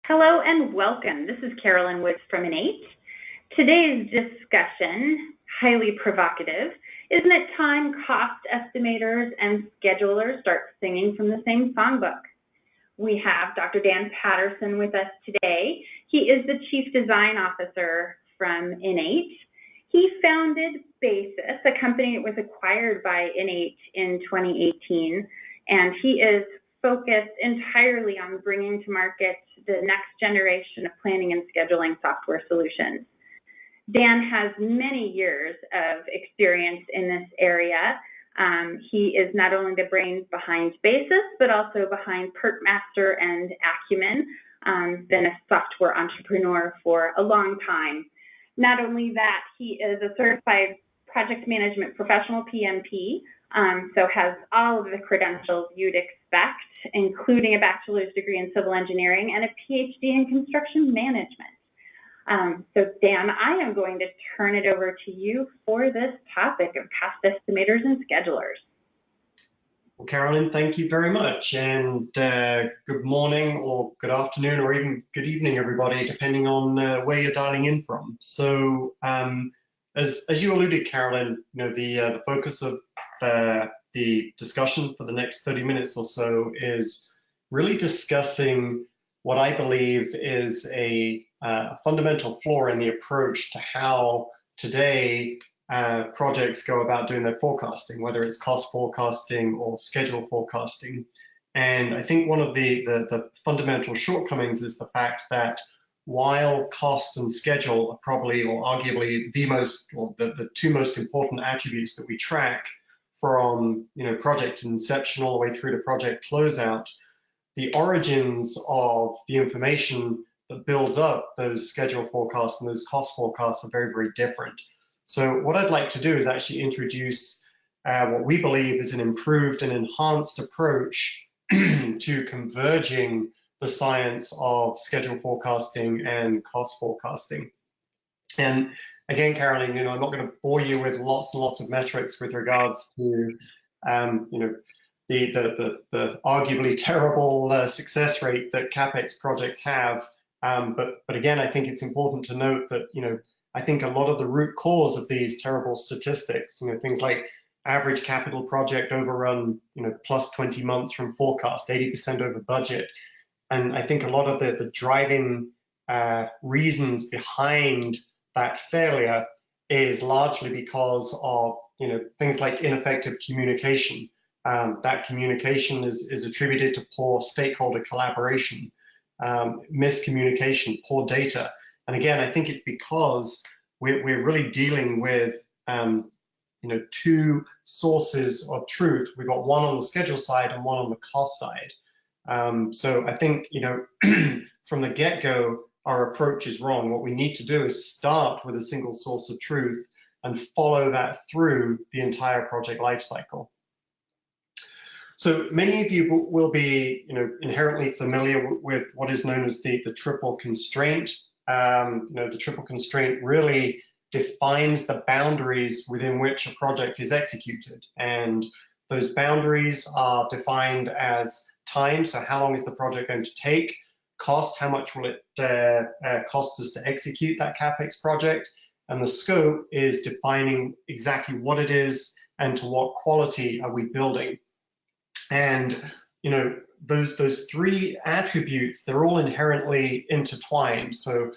Hello and welcome. This is Carolyn Woods from InEight. Today's discussion, highly provocative. Isn't it time cost estimators and schedulers start singing from the same songbook? We have Dr. Dan Patterson with us today. He is the Chief Design Officer from InEight. He founded Basis, a company that was acquired by InEight in 2018, and he is focused entirely on bringing to market the next generation of planning and scheduling software solutions. Dan has many years of experience in this area. He is not only the brains behind Basis, but also behind PertMaster and Acumen. Been a software entrepreneur for a long time. Not only that, he is a certified project management professional, PMP, so has all of the credentials you'd expect, including a bachelor's degree in civil engineering and a PhD in construction management. So Dan, I am going to turn it over to you for this topic of cost estimators and schedulers. Well, Carolyn, thank you very much, and good morning or good afternoon or even good evening, everybody, depending on where you're dialing in from. So as you alluded, Carolyn, the focus of the discussion for the next 30 minutes or so is really discussing what I believe is a fundamental flaw in the approach to how today projects go about doing their forecasting, whether it's cost forecasting or schedule forecasting. And I think one of the fundamental shortcomings is the fact that while cost and schedule are probably or arguably the two most important attributes that we track from project inception all the way through to project closeout, the origins of the information that builds up those schedule forecasts and those cost forecasts are very, very different. So what I'd like to do is actually introduce what we believe is an improved and enhanced approach to converging the science of schedule forecasting and cost forecasting. And again, Carolyn, I'm not going to bore you with lots and lots of metrics with regards to, the arguably terrible success rate that CapEx projects have. But again, I think it's important to note that, I think a lot of the root cause of these terrible statistics, things like average capital project overrun, plus 20 months from forecast, 80% over budget. And I think a lot of the driving reasons behind that failure is largely because of things like ineffective communication. That communication is attributed to poor stakeholder collaboration, miscommunication, poor data. And again, I think it's because we're really dealing with two sources of truth. We've got one on the schedule side and one on the cost side. So I think from the get-go, our approach is wrong. What we need to do is start with a single source of truth and follow that through the entire project lifecycle. So many of you will be inherently familiar with what is known as the triple constraint. The triple constraint really defines the boundaries within which a project is executed. And those boundaries are defined as time, so how long is the project going to take? Cost, how much will it cost us to execute that CapEx project? And the scope is defining exactly what it is and to what quality are we building. And those three attributes, they're all inherently intertwined. So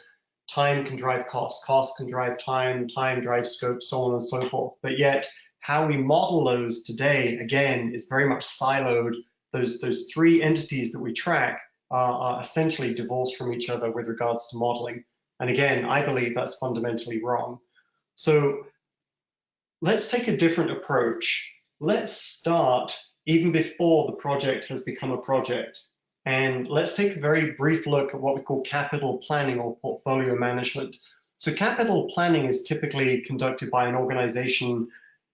time can drive cost, cost can drive time, time drives scope, so on and so forth. But yet how we model those today, again, is very much siloed. Those three entities that we track are essentially divorced from each other with regards to modeling. And again, I believe that's fundamentally wrong. So let's take a different approach. Let's start even before the project has become a project. And let's take a very brief look at what we call capital planning or portfolio management. So capital planning is typically conducted by an organization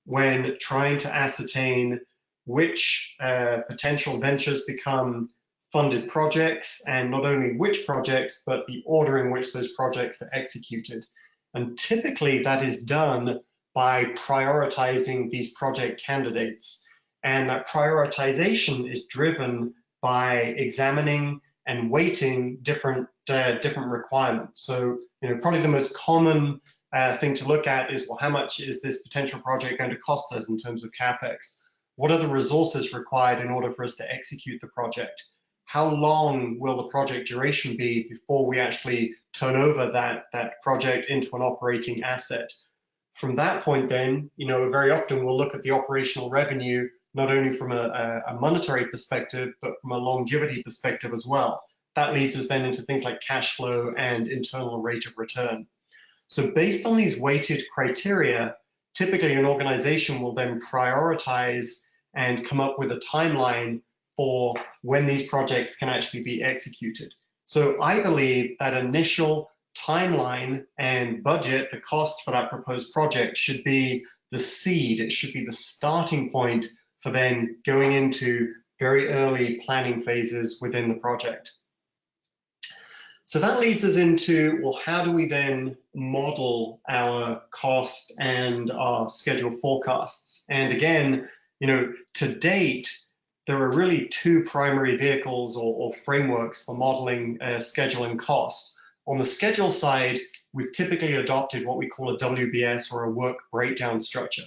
when trying to ascertain which potential ventures become funded projects, and not only which projects, but the order in which those projects are executed. And typically that is done by prioritizing these project candidates. And that prioritization is driven by examining and weighting different requirements. So, probably the most common thing to look at is, well, how much is this potential project going to cost us in terms of CapEx? What are the resources required in order for us to execute the project? How long will the project duration be before we actually turn over that project into an operating asset? From that point then, very often we'll look at the operational revenue, not only from a monetary perspective, but from a longevity perspective as well. That leads us then into things like cash flow and internal rate of return. So based on these weighted criteria, typically an organization will then prioritize and come up with a timeline for when these projects can actually be executed. So I believe that initial timeline and budget, the cost for that proposed project, should be the seed. It should be the starting point for then going into very early planning phases within the project. So that leads us into, well, how do we then model our cost and our schedule forecasts? And again, to date, there are really two primary vehicles or frameworks for modeling schedule and cost. On the schedule side, we've typically adopted what we call a WBS, or a work breakdown structure.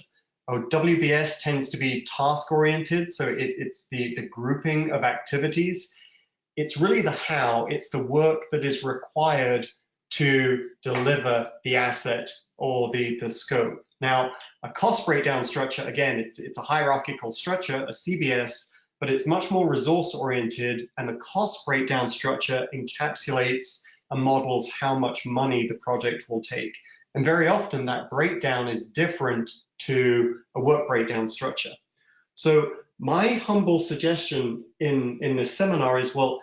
WBS tends to be task-oriented, so it's the grouping of activities. It's really the how, it's the work that is required to deliver the asset or the scope. Now, a cost breakdown structure, again, it's a hierarchical structure, a CBS, but it's much more resource-oriented, and the cost breakdown structure encapsulates and models how much money the project will take. And very often that breakdown is different to a work breakdown structure. So my humble suggestion in this seminar is, well,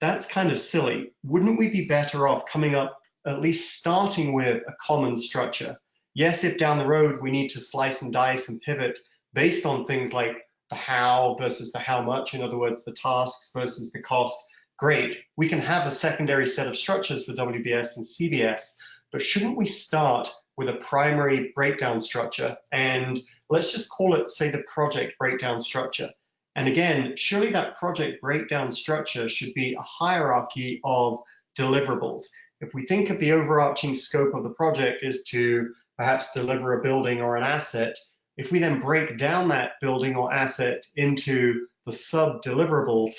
that's kind of silly. Wouldn't we be better off coming up, at least starting with a common structure? Yes, if down the road we need to slice and dice and pivot based on things like the how versus the how much, in other words, the tasks versus the cost, great. We can have a secondary set of structures for WBS and CBS, but shouldn't we start with a primary breakdown structure? And let's just call it, say, the project breakdown structure. And again, surely that project breakdown structure should be a hierarchy of deliverables. If we think of the overarching scope of the project is to perhaps deliver a building or an asset, if we then break down that building or asset into the sub-deliverables,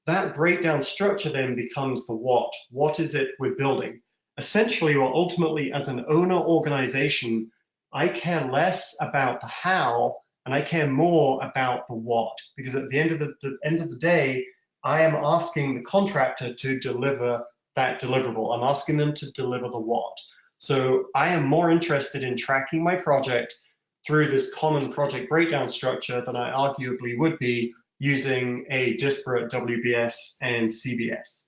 that breakdown structure then becomes the what. What is it we're building? Essentially, or ultimately, as an owner organization, I care less about the how and I care more about the what, because at the end of the day, I am asking the contractor to deliver that deliverable. I'm asking them to deliver the what. So I am more interested in tracking my project through this common project breakdown structure than I arguably would be using a disparate WBS and CBS.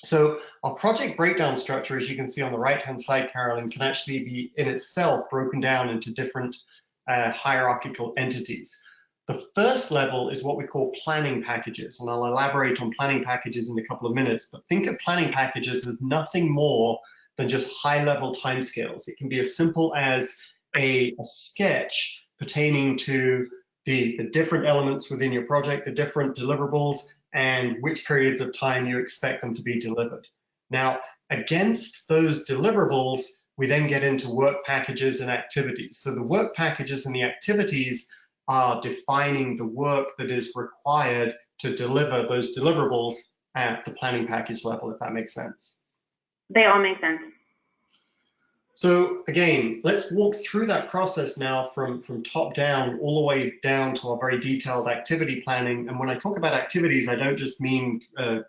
So our project breakdown structure, as you can see on the right-hand side, Carolyn, can actually be in itself broken down into different hierarchical entities. The first level is what we call planning packages, and I'll elaborate on planning packages in a couple of minutes, but think of planning packages as nothing more than just high-level timescales. It can be as simple as a sketch pertaining to the different elements within your project, the different deliverables, and which periods of time you expect them to be delivered. Now, against those deliverables, we then get into work packages and activities. So the work packages and the activities are defining the work that is required to deliver those deliverables at the planning package level, if that makes sense. They all make sense. So again, let's walk through that process now from top down all the way down to our very detailed activity planning. And when I talk about activities, I don't just mean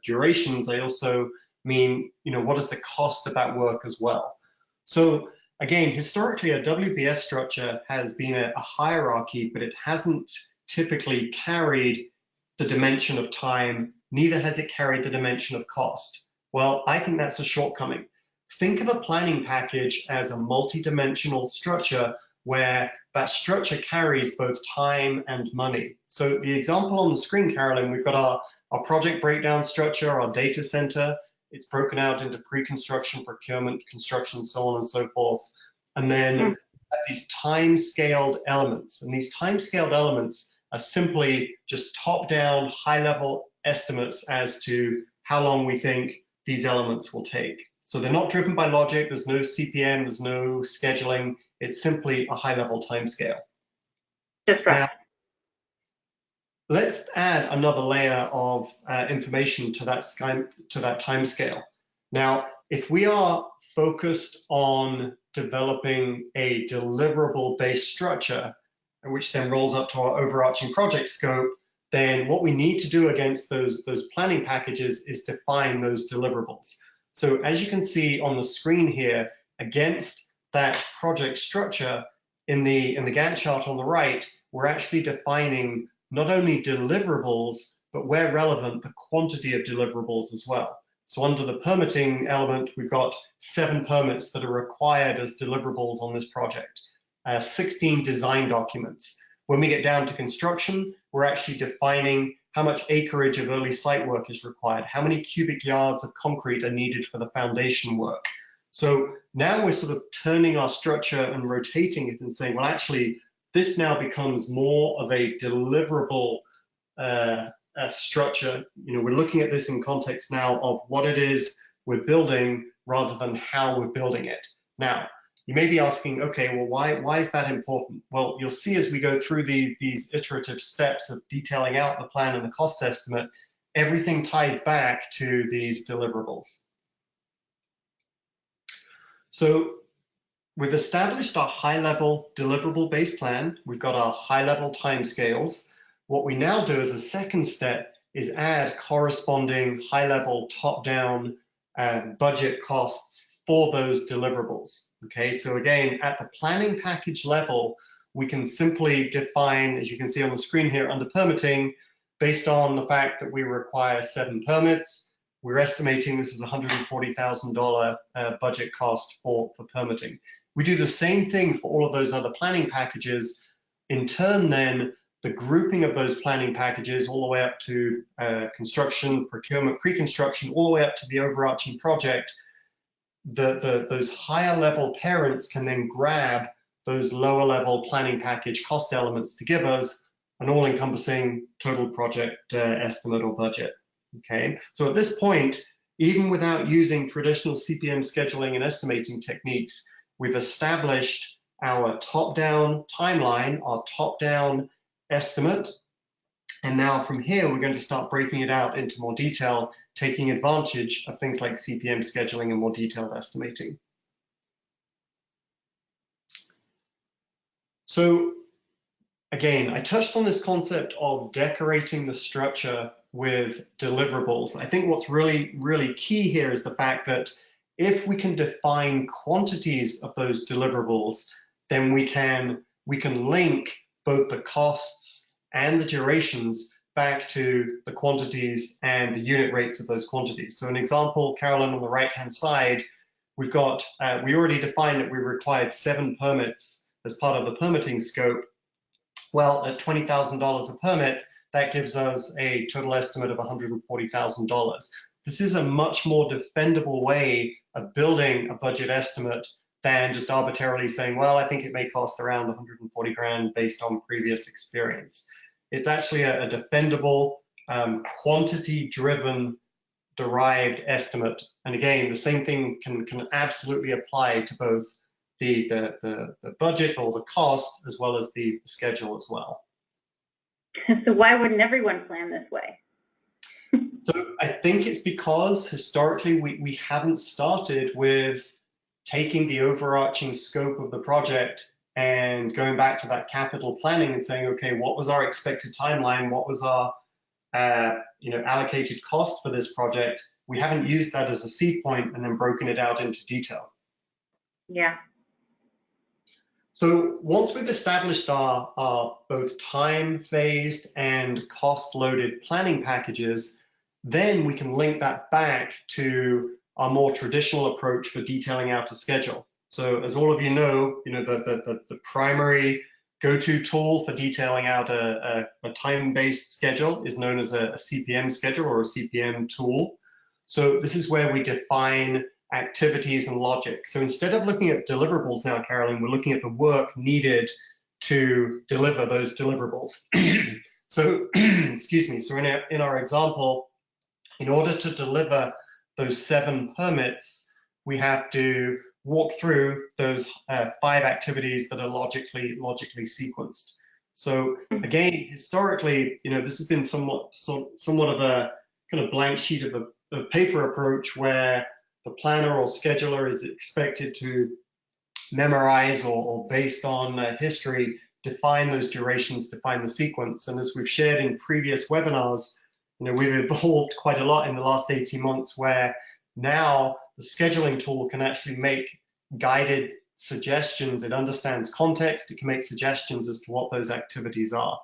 durations, I also mean, what is the cost of that work as well. So again, historically, a WBS structure has been a hierarchy, but it hasn't typically carried the dimension of time, neither has it carried the dimension of cost. Well, I think that's a shortcoming. Think of a planning package as a multi-dimensional structure where that structure carries both time and money. So the example on the screen, Carolyn, we've got our project breakdown structure, our data center. It's broken out into pre-construction, procurement, construction, so on and so forth. And then these time-scaled elements. And these time-scaled elements are simply just top-down, high-level estimates as to how long we think these elements will take. So they're not driven by logic, there's no CPM, there's no scheduling, it's simply a high-level timescale. Just rough. Now, let's add another layer of information to that timescale. Now, if we are focused on developing a deliverable-based structure, which then rolls up to our overarching project scope, then what we need to do against those planning packages is define those deliverables. So as you can see on the screen here, against that project structure in the Gantt chart on the right, we're actually defining not only deliverables, but where relevant, the quantity of deliverables as well. So under the permitting element, we've got 7 permits that are required as deliverables on this project, 16 design documents. When we get down to construction, we're actually defining how much acreage of early site work is required, how many cubic yards of concrete are needed for the foundation work. So now we're sort of turning our structure and rotating it and saying, well, actually, this now becomes more of a deliverable structure. We're looking at this in context now of what it is we're building rather than how we're building it. Now, you may be asking, okay, well, why is that important? Well, you'll see as we go through these iterative steps of detailing out the plan and the cost estimate, everything ties back to these deliverables. So we've established our high-level deliverable-based plan. We've got our high-level timescales. What we now do as a second step is add corresponding high-level top-down budget costs for those deliverables. Okay, so again, at the planning package level, we can simply define, as you can see on the screen here, under permitting, based on the fact that we require 7 permits, we're estimating this is $140,000 budget cost for permitting. We do the same thing for all of those other planning packages. In turn, then, the grouping of those planning packages all the way up to construction, procurement, pre-construction, all the way up to the overarching project, those higher level parents can then grab those lower level planning package cost elements to give us an all-encompassing total project estimate or budget. Okay, so at this point, even without using traditional CPM scheduling and estimating techniques, we've established our top-down timeline, our top-down estimate, and now from here we're going to start breaking it out into more detail, taking advantage of things like CPM scheduling and more detailed estimating. So again, I touched on this concept of decorating the structure with deliverables. I think what's really key here is the fact that if we can define quantities of those deliverables, then we can link both the costs and the durations back to the quantities and the unit rates of those quantities. So an example, Carolyn, on the right-hand side, we've got, we already defined that we required 7 permits as part of the permitting scope. Well, at $20,000 a permit, that gives us a total estimate of $140,000. This is a much more defendable way of building a budget estimate than just arbitrarily saying, well, I think it may cost around 140 grand based on previous experience. It's actually a defendable, quantity-driven derived estimate. And again, the same thing can absolutely apply to both the budget or the cost as well as the schedule as well. So why wouldn't everyone plan this way? So I think it's because historically we haven't started with taking the overarching scope of the project and going back to that capital planning and saying, okay, what was our expected timeline? What was our allocated cost for this project? We haven't used that as a seed point and then broken it out into detail. Yeah. So once we've established our both time-phased and cost-loaded planning packages, then we can link that back to our more traditional approach for detailing out a schedule. So as all of you know, the primary go-to tool for detailing out a time-based schedule is known as a CPM schedule or a CPM tool. So this is where we define activities and logic. So instead of looking at deliverables now, Carolyn, we're looking at the work needed to deliver those deliverables. So, excuse me, so in our example, In order to deliver those 7 permits, we have to walk through those 5 activities that are logically sequenced. So again, historically, this has been somewhat of a kind of blank sheet of paper approach, where the planner or scheduler is expected to memorize or based on history, define those durations, define the sequence. And as we've shared in previous webinars, we've evolved quite a lot in the last 18 months, where now the scheduling tool can actually make guided suggestions. It understands context. It can make suggestions as to what those activities are.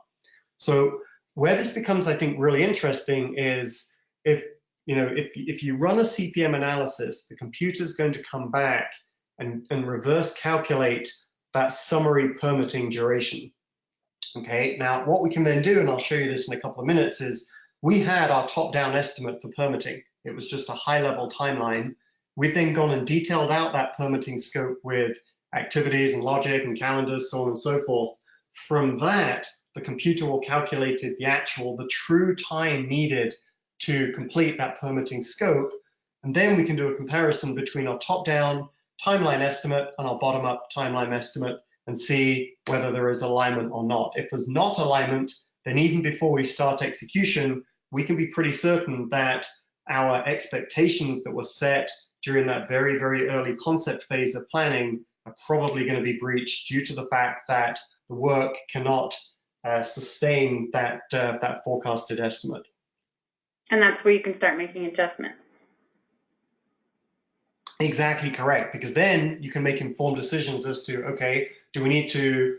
So where this becomes, I think, really interesting is if you run a CPM analysis, the computer's going to come back and reverse calculate that summary permitting duration. Okay, now what we can then do, and I'll show you this in a couple of minutes, is we had our top-down estimate for permitting. It was just a high-level timeline. We've then gone and detailed out that permitting scope with activities and logic and calendars, so on and so forth. From that, the computer will calculate the true time needed to complete that permitting scope. And then we can do a comparison between our top-down timeline estimate and our bottom-up timeline estimate and see whether there is alignment or not. If there's not alignment, then even before we start execution, we can be pretty certain that our expectations that were set during that very, very early concept phase of planning are probably going to be breached due to the fact that the work cannot sustain that forecasted estimate. And that's where you can start making adjustments. Exactly correct, because then you can make informed decisions as to, okay, do we need to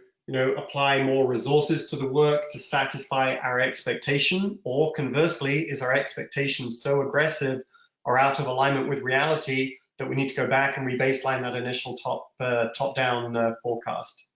apply more resources to the work to satisfy our expectation, or conversely, is our expectation so aggressive or out of alignment with reality that we need to go back and rebaseline that initial top-down forecast.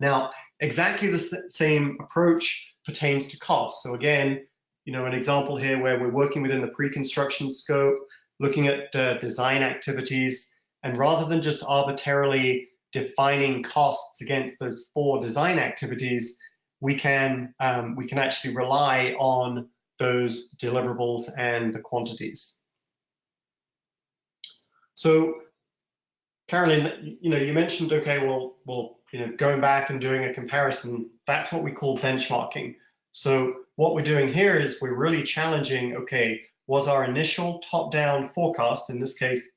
Now, exactly the same approach pertains to cost. So again, an example here where we're working within the pre-construction scope, looking at design activities, and rather than just arbitrarily defining costs against those 4 design activities, we can actually rely on those deliverables and the quantities. So, Carolyn, you mentioned, okay, well, going back and doing a comparison, that's what we call benchmarking. So what we're doing here is we're really challenging, okay, was our initial top-down forecast, in this case,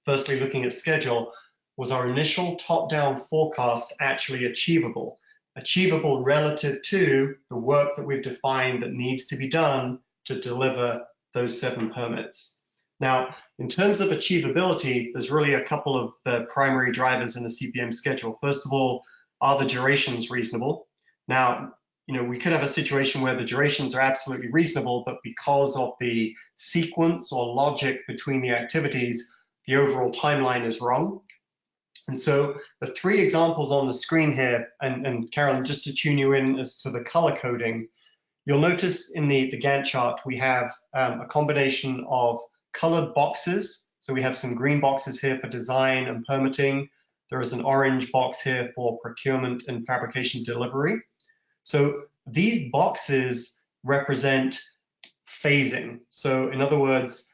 firstly looking at schedule, was our initial top-down forecast actually achievable? Achievable relative to the work that we've defined that needs to be done to deliver those 7 permits. Now, in terms of achievability, there's really a couple of primary drivers in a CPM schedule. First of all, are the durations reasonable? Now, we could have a situation where the durations are absolutely reasonable, but because of the sequence or logic between the activities, the overall timeline is wrong. And so the 3 examples on the screen here, and Carolyn, just to tune you in as to the color coding, you'll notice in the Gantt chart, we have a combination of colored boxes. So we have some green boxes here for design and permitting. There is an orange box here for procurement and fabrication delivery. So these boxes represent phasing. So in other words,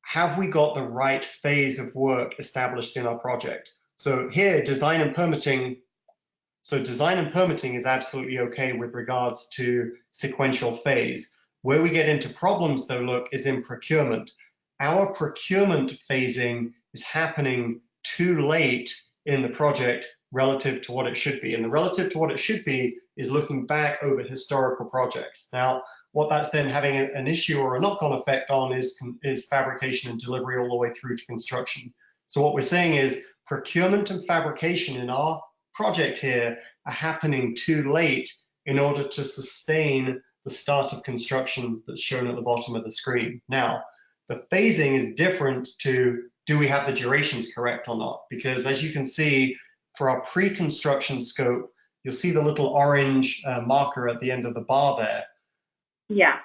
have we got the right phase of work established in our project? So here, design and permitting is absolutely okay with regards to sequential phase. Where we get into problems though, look, is in procurement. Our procurement phasing is happening too late in the project relative to what it should be. And the relative to what it should be is looking back over historical projects. Now, what that's then having an issue or a knock-on effect on is fabrication and delivery all the way through to construction. So what we're saying is procurement and fabrication in our project here are happening too late in order to sustain the start of construction that's shown at the bottom of the screen. Now, the phasing is different to, do we have the durations correct or not? Because as you can see, for our pre-construction scope, you'll see the little orange marker at the end of the bar there. Yeah.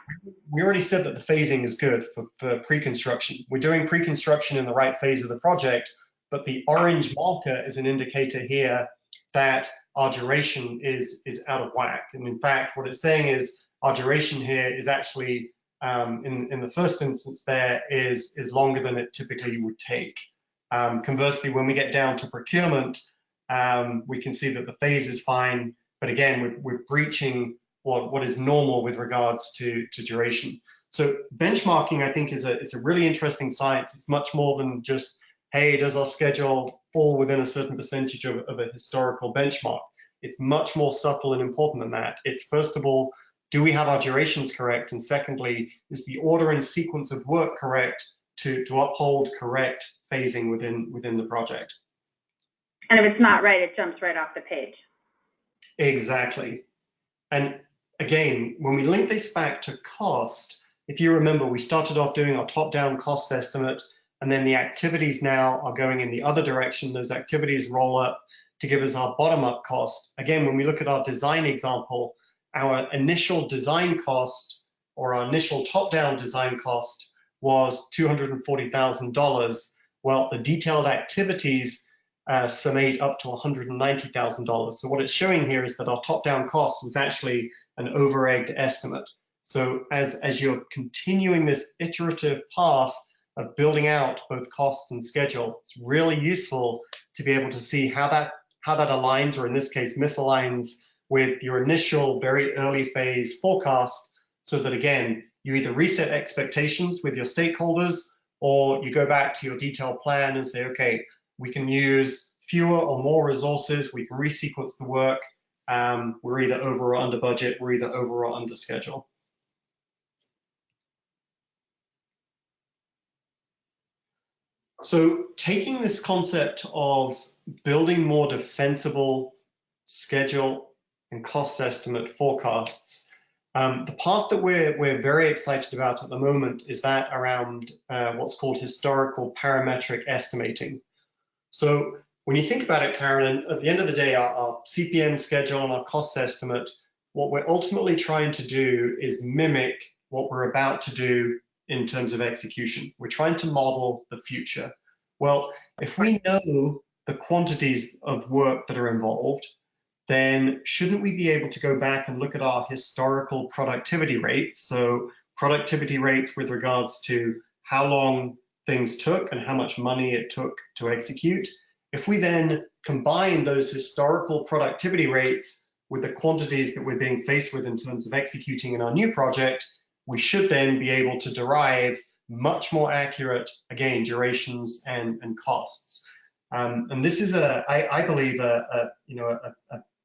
We already said that the phasing is good for pre-construction. We're doing pre-construction in the right phase of the project, but the orange marker is an indicator here that our duration is out of whack. And in fact, what it's saying is our duration here is actually in the first instance there is longer than it typically would take. Conversely, when we get down to procurement, we can see that the phase is fine, but again, we're breaching what is normal with regards to duration. So benchmarking, I think, it's a really interesting science. It's much more than just, hey, does our schedule fall within a certain percentage of a historical benchmark? It's much more subtle and important than that. It's, first of all, do we have our durations correct? And secondly, is the order and sequence of work correct to uphold correct phasing within the project? And if it's not right, it jumps right off the page. Exactly. And again, when we link this back to cost, if you remember, we started off doing our top-down cost estimate, and then the activities now are going in the other direction. Those activities roll up to give us our bottom-up cost. Again, when we look at our design example, our initial design cost, or our initial top-down design cost, was $240,000. Well, the detailed activities summate up to $190,000. So what it's showing here is that our top-down cost was actually an over-egged estimate. So as you're continuing this iterative path of building out both cost and schedule, it's really useful to be able to see how that aligns, or in this case, misaligns with your initial very early phase forecast, so that again, you either reset expectations with your stakeholders, or you go back to your detailed plan and say, okay, we can use fewer or more resources, we can resequence the work, we're either over or under budget, we're either over or under schedule. So taking this concept of building more defensible schedule and cost estimate forecasts, the path that we're very excited about at the moment is that around what's called historical parametric estimating. So when you think about it, Karen, at the end of the day, our CPM schedule and our cost estimate, what we're ultimately trying to do is mimic what we're about to do in terms of execution. We're trying to model the future. Well, if we know the quantities of work that are involved, then shouldn't we be able to go back and look at our historical productivity rates? So productivity rates with regards to how long things took and how much money it took to execute. If we then combine those historical productivity rates with the quantities that we're being faced with in terms of executing in our new project, we should then be able to derive much more accurate, again, durations and costs. And this is, I believe, a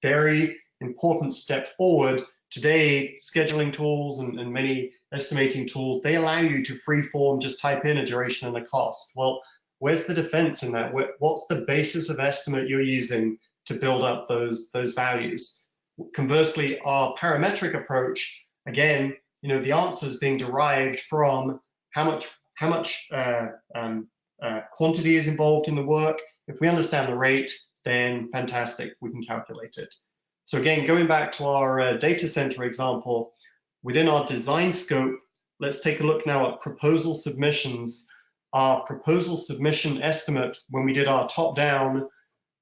very important step forward. Today, scheduling tools and many estimating tools, they allow you to freeform just type in a duration and a cost. Well, where's the defense in that? What's the basis of estimate you're using to build up those values? Conversely, our parametric approach, again, the answer is being derived from how much quantity is involved in the work. If we understand the rate, then fantastic, we can calculate it. So again, going back to our data center example, within our design scope, let's take a look now at proposal submissions. Our proposal submission estimate when we did our top down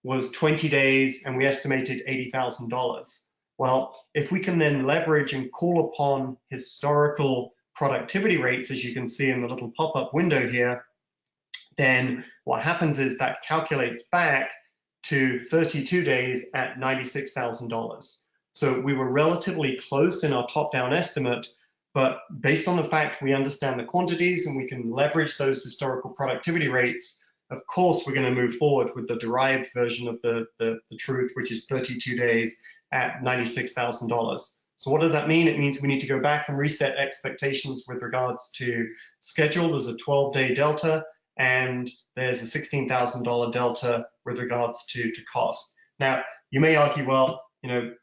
was 20 days and we estimated $80,000. Well, if we can then leverage and call upon historical productivity rates, as you can see in the little pop-up window here, then what happens is that calculates back to 32 days at $96,000. So we were relatively close in our top-down estimate, but based on the fact we understand the quantities and we can leverage those historical productivity rates, of course we're going to move forward with the derived version of the truth, which is 32 days at $96,000. So what does that mean? It means we need to go back and reset expectations with regards to schedule. There's a 12-day delta, and there's a $16,000 delta with regards to cost. Now, you may argue, well, we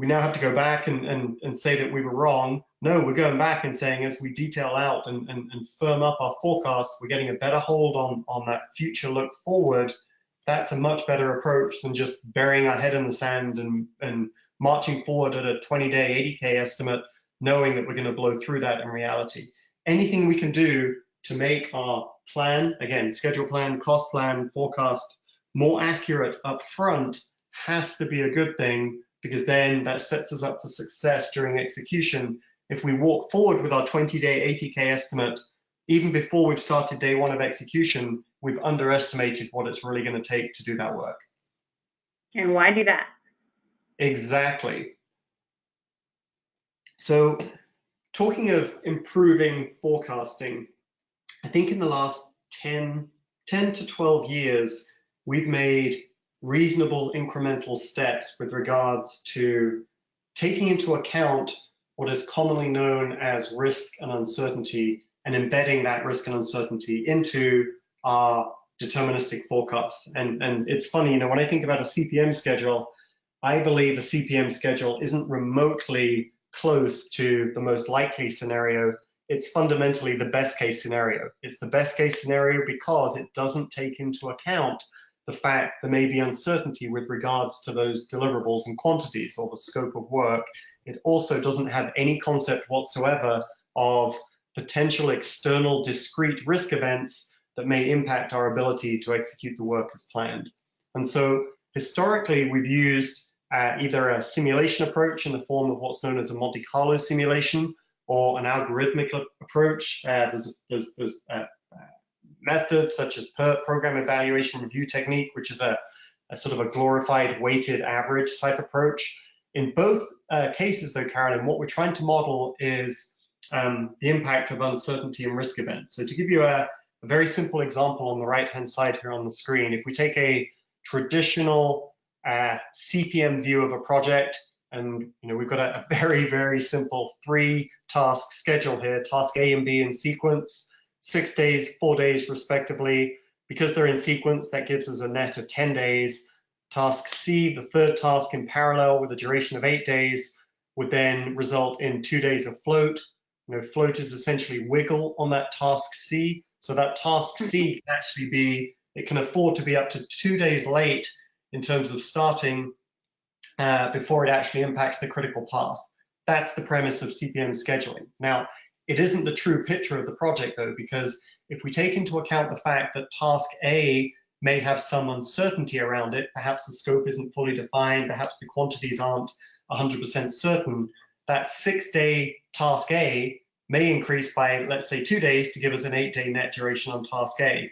now have to go back and say that we were wrong. No, we're going back and saying, as we detail out and firm up our forecast, we're getting a better hold on that future look forward. That's a much better approach than just burying our head in the sand and marching forward at a 20-day 80K estimate, knowing that we're going to blow through that in reality. Anything we can do to make our plan, again, schedule plan, cost plan, forecast, more accurate up front has to be a good thing, because then that sets us up for success during execution if we walk forward with our 20-day 80K estimate, even before we've started day one of execution, we've underestimated what it's really going to take to do that work. And why do that? Exactly. So talking of improving forecasting, I think in the last 10 to 12 years, we've made reasonable incremental steps with regards to taking into account what is commonly known as risk and uncertainty and embedding that risk and uncertainty into our deterministic forecasts. And it's funny, when I think about a CPM schedule, I believe a CPM schedule isn't remotely close to the most likely scenario. It's fundamentally the best case scenario. It's the best case scenario because it doesn't take into account the fact there may be uncertainty with regards to those deliverables and quantities or the scope of work. It also doesn't have any concept whatsoever of potential external discrete risk events that may impact our ability to execute the work as planned. And so historically, we've used either a simulation approach in the form of what's known as a Monte Carlo simulation or an algorithmic approach. There's methods such as program evaluation review technique, which is a sort of a glorified weighted average type approach. In both cases, though, Carolyn, what we're trying to model is the impact of uncertainty and risk events. So to give you a very simple example on the right-hand side here on the screen, if we take a traditional CPM view of a project, and we've got a very, very simple 3-task schedule here, task A and B in sequence, 6 days, 4 days respectively. Because they're in sequence, that gives us a net of 10 days. Task C, the third task in parallel with a duration of 8 days, would then result in 2 days of float. Float is essentially wiggle on that task C. So that task C can actually be, it can afford to be up to 2 days late in terms of starting before it actually impacts the critical path. That's the premise of CPM scheduling. Now, it isn't the true picture of the project though, because if we take into account the fact that task A may have some uncertainty around it, perhaps the scope isn't fully defined, perhaps the quantities aren't 100% certain, that 6-day task A may increase by, let's say, 2 days to give us an 8-day net duration on task A.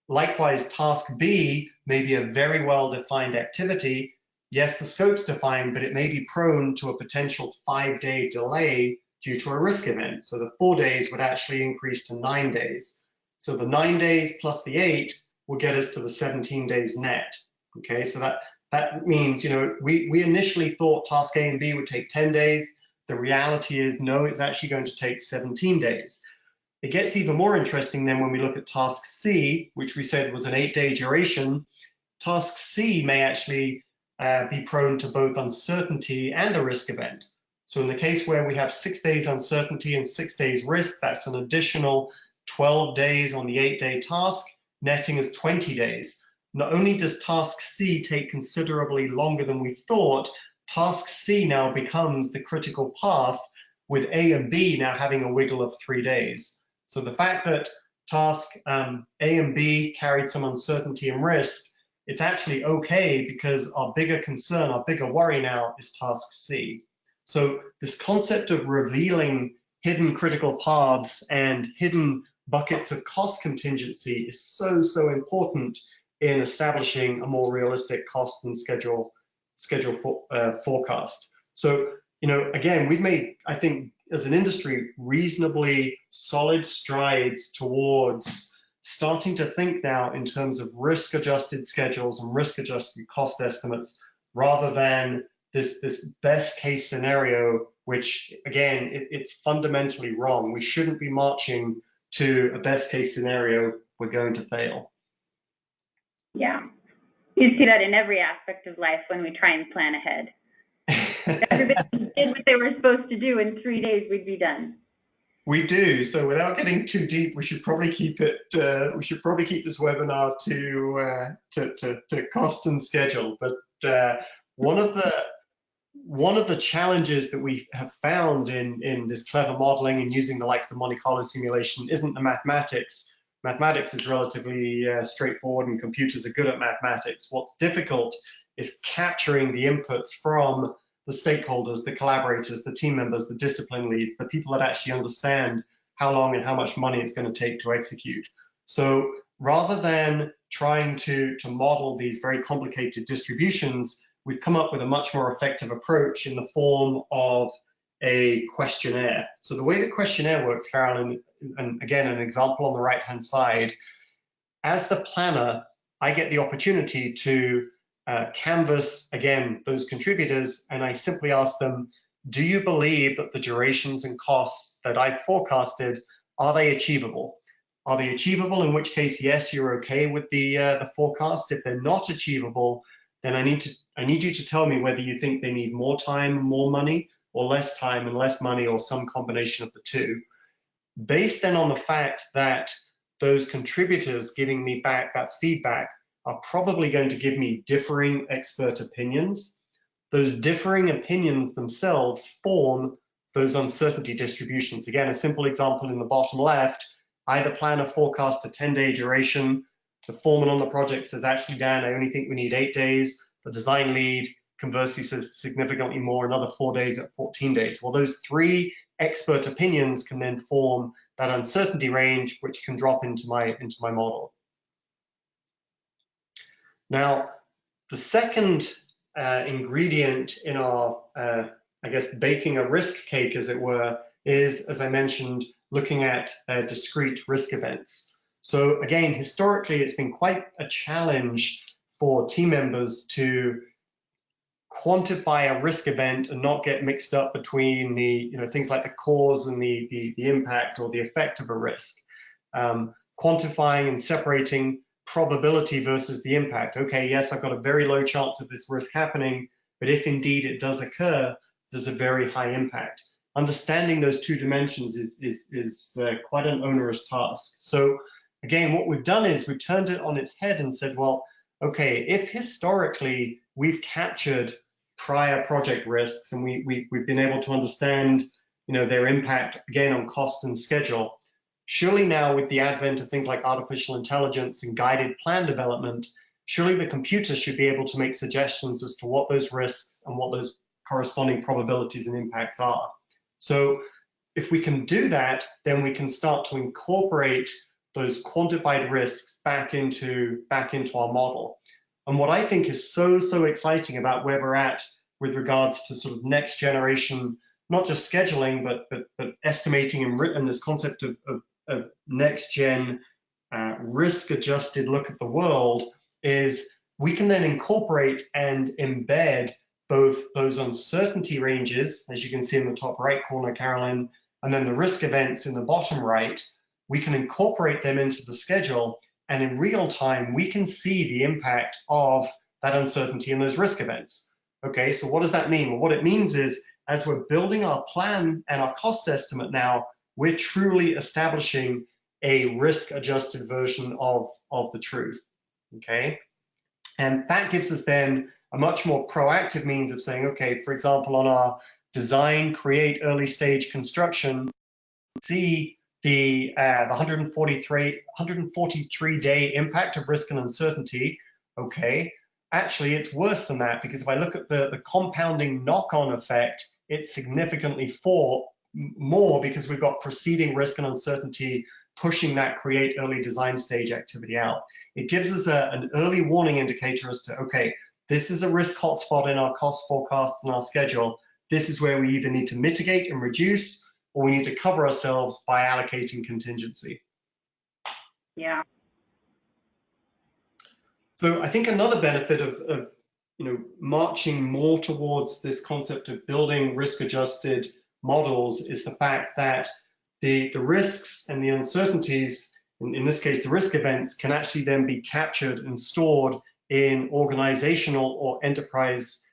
Likewise, task B may be a very well-defined activity. Yes, the scope's defined, but it may be prone to a potential 5-day delay due to a risk event. So the 4 days would actually increase to 9 days. So the 9 days plus the 8 will get us to the 17 days net. Okay, so that means, we initially thought task A and B would take 10 days. The reality is, no, it's actually going to take 17 days. It gets even more interesting then when we look at task C, which we said was an 8-day duration. Task C may actually be prone to both uncertainty and a risk event. So in the case where we have 6 days uncertainty and 6 days risk, that's an additional 12 days on the 8-day task, netting as 20 days. Not only does task C take considerably longer than we thought, task C now becomes the critical path, with A and B now having a wiggle of 3 days. So the fact that task A and B carried some uncertainty and risk, it's actually okay because our bigger concern, our bigger worry now is task C. So this concept of revealing hidden critical paths and hidden buckets of cost contingency is so important in establishing a more realistic cost and schedule forecast. So, again, we've made, I think, as an industry, reasonably solid strides towards starting to think now in terms of risk-adjusted schedules and risk-adjusted cost estimates, rather than this best case scenario, which, again, it's fundamentally wrong. We shouldn't be marching to a best case scenario. We're going to fail. Yeah. You see that in every aspect of life when we try and plan ahead. If everybody did what they were supposed to do in 3 days, we'd be done. We do. So without getting too deep, we should probably keep it. We should probably keep this webinar to cost and schedule. But one of the challenges that we have found in this clever modeling and using the likes of Monte Carlo simulation isn't the mathematics. Mathematics is relatively straightforward, and computers are good at mathematics. What's difficult is capturing the inputs from the stakeholders, the collaborators, the team members, the discipline leads, the people that actually understand how long and how much money it's going to take to execute. So rather than trying to model these very complicated distributions, we've come up with a much more effective approach in the form of a questionnaire. So the way the questionnaire works, Carolyn, and again, an example on the right-hand side, as the planner, I get the opportunity to canvas, again, those contributors, and I simply ask them, do you believe that the durations and costs that I forecasted, are they achievable? Are they achievable? In which case, yes, you're okay with the forecast. If they're not achievable, then I need you to tell me whether you think they need more time, more money, or less time and less money, or some combination of the two. Based then on the fact that those contributors giving me back that feedback are probably going to give me differing expert opinions. Those differing opinions themselves form those uncertainty distributions. Again, a simple example in the bottom left, I, the planner, forecast a 10-day duration. The foreman on the project says, actually, Dan, I only think we need 8 days. The design lead conversely says significantly more, another 4 days at 14 days. Well, those three expert opinions can then form that uncertainty range, which can drop into my model. Now, the second ingredient in our, I guess, baking a risk cake, as it were, is, as I mentioned, looking at discrete risk events. So again, historically, it's been quite a challenge for team members to quantify a risk event and not get mixed up between the, things like the cause and the impact or the effect of a risk. Quantifying and separating probability versus the impact. Okay, yes, I've got a very low chance of this risk happening, but if indeed it does occur, there's a very high impact. Understanding those two dimensions is quite an onerous task. So again, what we've done is we've turned it on its head and said, well, okay, if historically we've captured prior project risks and we've been able to understand, their impact again on cost and schedule, surely now with the advent of things like artificial intelligence and guided plan development, surely the computer should be able to make suggestions as to what those risks and what those corresponding probabilities and impacts are. So if we can do that, then we can start to incorporate those quantified risks back into our model. And what I think is so exciting about where we're at with regards to sort of next generation, not just scheduling, but estimating and this concept of next gen risk adjusted look at the world, is we can then incorporate and embed both those uncertainty ranges, as you can see in the top right corner, Carolyn, and then the risk events in the bottom right. We can incorporate them into the schedule, and in real time, we can see the impact of that uncertainty and those risk events. Okay, so what does that mean? Well, what it means is, as we're building our plan and our cost estimate now, we're truly establishing a risk-adjusted version of the truth, okay? And that gives us then a much more proactive means of saying, okay, for example, on our design, create, early stage construction, see the 143-day impact of risk and uncertainty. Okay, actually it's worse than that, because if I look at the compounding knock-on effect, it's significantly more, because we've got preceding risk and uncertainty pushing that create early design stage activity out. It gives us an early warning indicator as to, okay, this is a risk hotspot in our cost forecast and our schedule. This is where we either need to mitigate and reduce, or we need to cover ourselves by allocating contingency. Yeah. So I think another benefit of marching more towards this concept of building risk-adjusted models is the fact that the risks and the uncertainties, in this case the risk events, can actually then be captured and stored in organizational or enterprise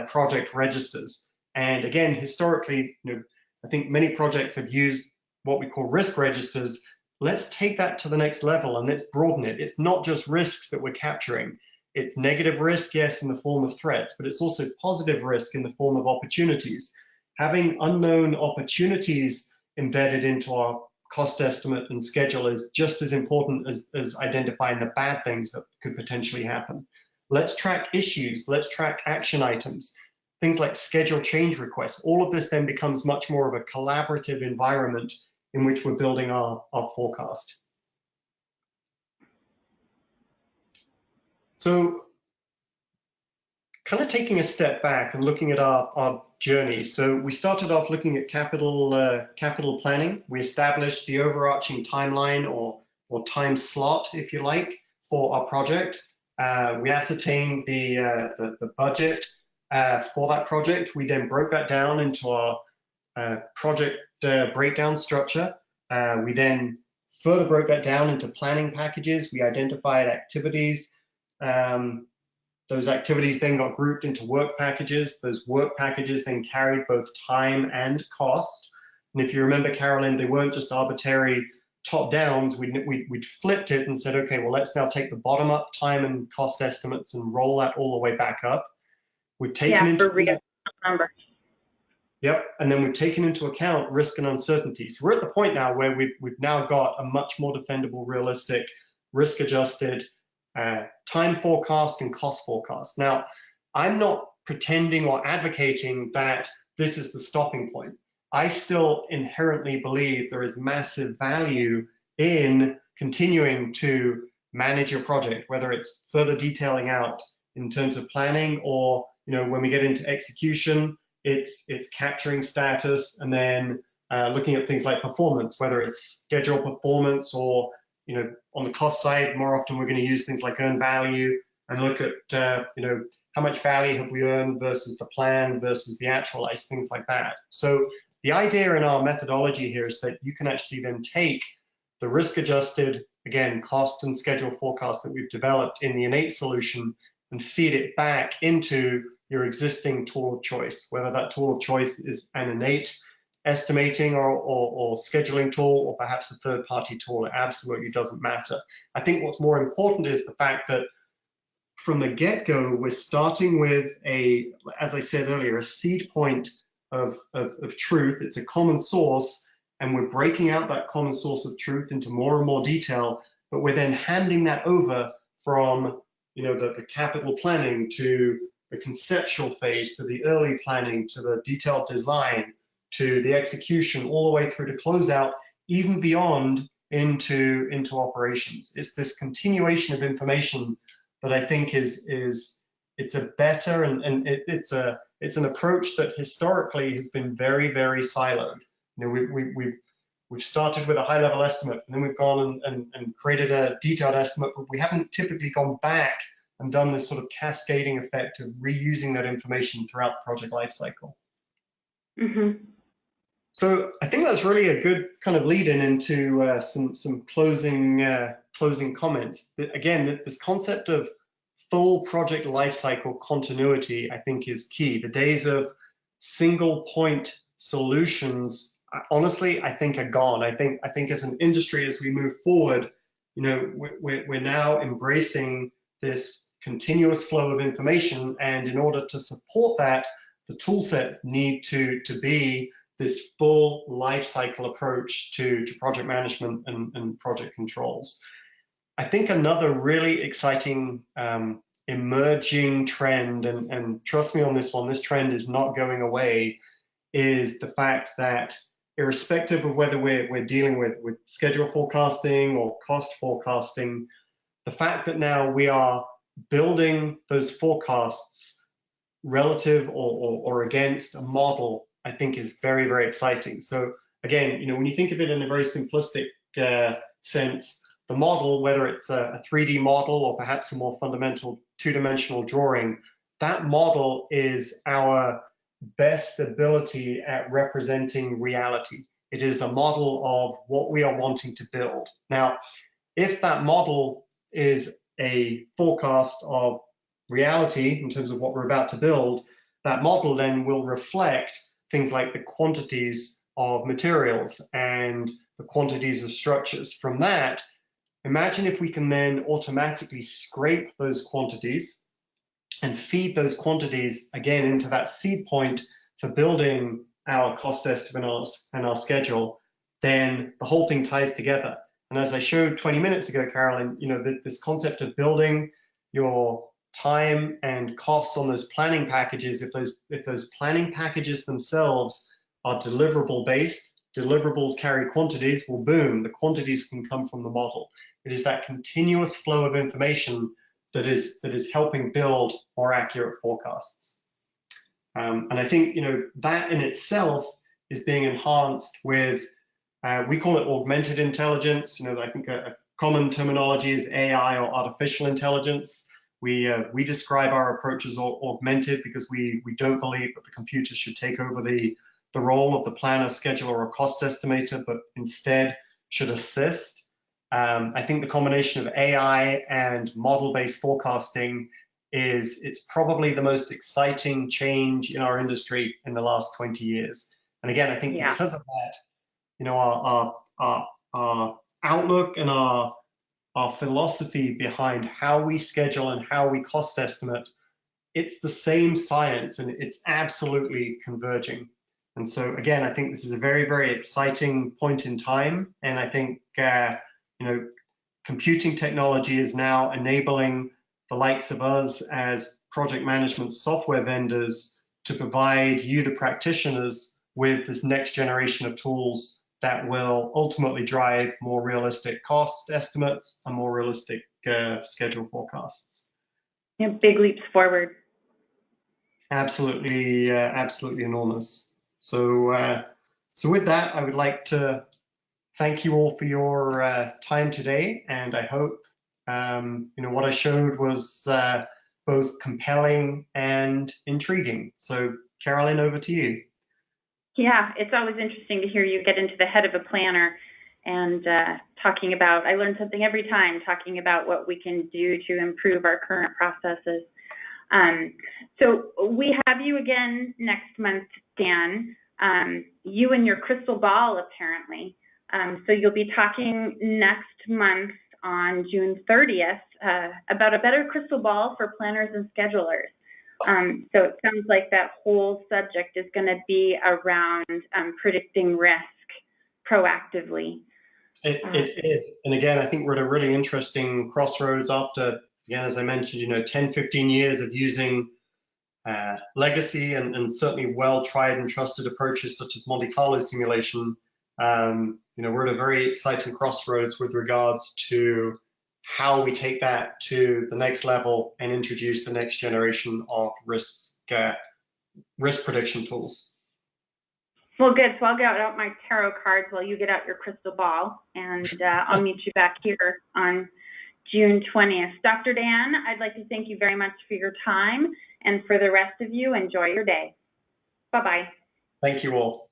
project registers. And again, historically, I think many projects have used what we call risk registers. Let's take that to the next level and let's broaden it. It's not just risks that we're capturing. It's negative risk, yes, in the form of threats, but it's also positive risk in the form of opportunities. Having unknown opportunities embedded into our cost estimate and schedule is just as important as identifying the bad things that could potentially happen. Let's track issues. Let's track action items. things like schedule change requests. All of this then becomes much more of a collaborative environment in which we're building our forecast. So kind of taking a step back and looking at our journey. So we started off looking at capital planning. We established the overarching timeline or time slot, if you like, for our project. We ascertained the budget for that project. We then broke that down into our project breakdown structure. We then further broke that down into planning packages. We identified activities. Those activities then got grouped into work packages. Those work packages then carried both time and cost. And if you remember, Carolyn, they weren't just arbitrary top downs. We'd flipped it and said, okay, well, let's now take the bottom up time and cost estimates and roll that all the way back up. We've taken into real numbers. Yep, and then we've taken into account risk and uncertainty. So we're at the point now where we've now got a much more defendable, realistic, risk-adjusted time forecast and cost forecast. Now, I'm not pretending or advocating that this is the stopping point. I still inherently believe there is massive value in continuing to manage your project, whether it's further detailing out in terms of planning or, when we get into execution, it's capturing status and then looking at things like performance, whether it's schedule performance or on the cost side, more often we're going to use things like earned value and look at, how much value have we earned versus the plan versus the actualized, things like that. So the idea in our methodology here is that you can actually then take the risk-adjusted, again, cost and schedule forecast that we've developed in the InEight solution and feed it back into your existing tool of choice, whether that tool of choice is an InEight estimating or scheduling tool, or perhaps a third-party tool. It absolutely doesn't matter. I think what's more important is the fact that from the get-go, we're starting with as I said earlier, a seed point of truth. It's a common source, and we're breaking out that common source of truth into more and more detail, but we're then handing that over from the capital planning to the conceptual phase, to the early planning, to the detailed design, to the execution, all the way through to closeout, even beyond into operations. It's this continuation of information that I think it's a better and it's an approach that historically has been very, very siloed. We've started with a high-level estimate, and then we've gone and created a detailed estimate, but we haven't typically gone back and done this sort of cascading effect of reusing that information throughout the project lifecycle. Mm-hmm. So I think that's really a good kind of lead-in into some closing comments. Again, this concept of full project lifecycle continuity, I think, is key. The days of single point solutions, honestly, I think are gone. I think as an industry, as we move forward, we're now embracing this continuous flow of information, and in order to support that, the tool sets need to be this full life cycle approach to project management and project controls. I think another really exciting emerging trend, and trust me on this one, this trend is not going away, is the fact that irrespective of whether we're dealing with schedule forecasting or cost forecasting, the fact that now we are building those forecasts relative or against a model, I think is very, very exciting. So again, when you think of it in a very simplistic sense, the model, whether it's a 3D model or perhaps a more fundamental two-dimensional drawing, that model is our best ability at representing reality. It is a model of what we are wanting to build. Now, if that model is a forecast of reality in terms of what we're about to build, that model then will reflect things like the quantities of materials and the quantities of structures. From that, imagine if we can then automatically scrape those quantities and feed those quantities again into that seed point for building our cost estimate and our schedule, then the whole thing ties together. And as I showed 20 minutes ago, Carolyn, this concept of building your time and costs on those planning packages, if those planning packages themselves are deliverable based, deliverables carry quantities, well, boom, the quantities can come from the model. It is that continuous flow of information that is helping build more accurate forecasts. And I think, that in itself is being enhanced with, we call it augmented intelligence. I think a common terminology is AI or artificial intelligence. We describe our approach as augmented because we don't believe that the computer should take over the role of the planner, scheduler, or cost estimator, but instead should assist. I think the combination of AI and model-based forecasting it's probably the most exciting change in our industry in the last 20 years. And again, I think because of that, our outlook and our philosophy behind how we schedule and how we cost estimate, it's the same science and it's absolutely converging. And so again, I think this is a very, very exciting point in time. And I think, computing technology is now enabling the likes of us as project management software vendors to provide you, the practitioners, with this next generation of tools that will ultimately drive more realistic cost estimates and more realistic schedule forecasts. Yeah, big leaps forward. Absolutely, absolutely enormous. So, so with that, I would like to thank you all for your time today, and I hope what I showed was both compelling and intriguing. So, Carolyn, over to you. Yeah, it's always interesting to hear you get into the head of a planner and talking about, I learn something every time, talking about what we can do to improve our current processes. So we have you again next month, Dan, you and your crystal ball, apparently. So you'll be talking next month on June 30th about a better crystal ball for planners and schedulers. So it sounds like that whole subject is going to be around predicting risk proactively. It is. And again, I think we're at a really interesting crossroads after, again, as I mentioned, 10, 15 years of using legacy and certainly well tried and trusted approaches such as Monte Carlo simulation. We're at a very exciting crossroads with regards to how we take that to the next level and introduce the next generation of risk prediction tools. Well, good. So I'll get out my tarot cards while you get out your crystal ball, and I'll meet you back here on June 20th. Dr. Dan, I'd like to thank you very much for your time, and for the rest of you, enjoy your day. Bye-bye. Thank you all.